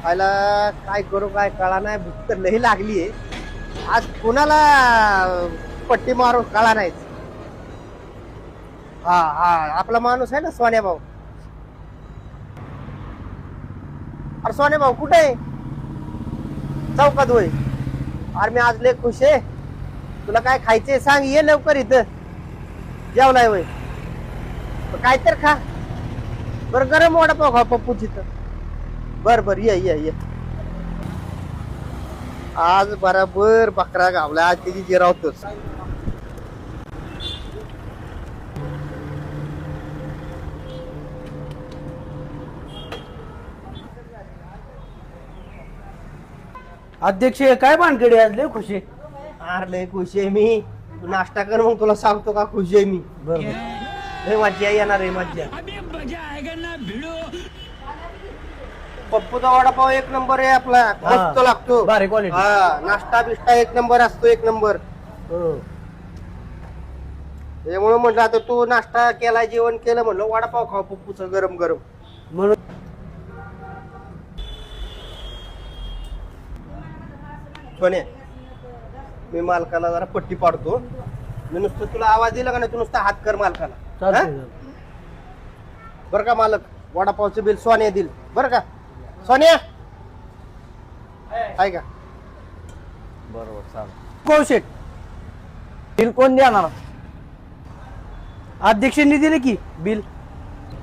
आयला काय करू काय कळा नाही, भूक तर लई लागली आहे. आज कोणाला पट्टी मारून कळा नाही. हा हा आपला माणूस आहे ना सोन्या भाऊ. अरे सोन्या भाऊ कुठे आहे? चौकात होय. अरे मी आज लय खुश आहे. तुला काय खायचंय सांग, ये लवकर इथं. जेवलाय होय, काय तर खा बरं. गरम वडापाव खा पप्पू तिथं. बर बर ये ये ये. आज बराबर बकरा गावला, आज त्याची जिरावतोच. अध्यक्ष काय भानगडी आज लय खुशी. अरे लय खुश आहे मी. तू नाश्ता कर मग तुला सांगतो का खुश आहे मी. बरोबर लय मज्जा येणार आहे मज्जा. पप्पूचा वडापाव एक नंबर आहे आपला, मस्त लागतो. भारी क्वालिटी. हा नाश्ता बिष्टा एक नंबर असतो, एक नंबर. त्यामुळे म्हटलं आता तू नाश्ता केला, जेवण केलं, म्हणलं वडापाव खाऊ पप्पूचा गरम गरम. म्हणून सोन्या मी मालकाला जरा पट्टी पाडतो. मी नुसतं तुला आवाज दिला का नाही, तू नुसता हात कर मालकाला. हा? चालतंय. बरं का मालक, वडापावचं बिल सोन्या दिल बरं का. सोन्या आहे का? बरोबर चालेल. कोण शेट बिल कोण देणार? अध्यक्षांनी दिले की बिल.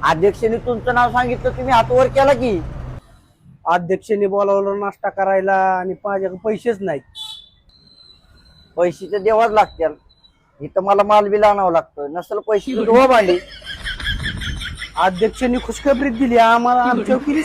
अध्यक्षांनी तुमचं नाव सांगितलं, तुम्ही हात वर केला की. अध्यक्षांनी बोलावलं नाश्ता करायला आणि माझ्याकडे पैसेच नाहीत. पैसे तर द्यावाच लागतील. इथं मला माल बिल आणावं लागतं, नसेल पैसे धुवा भांडी. अध्यक्षांनी खुशखबरी दिली आम्हाला, आमच्या किती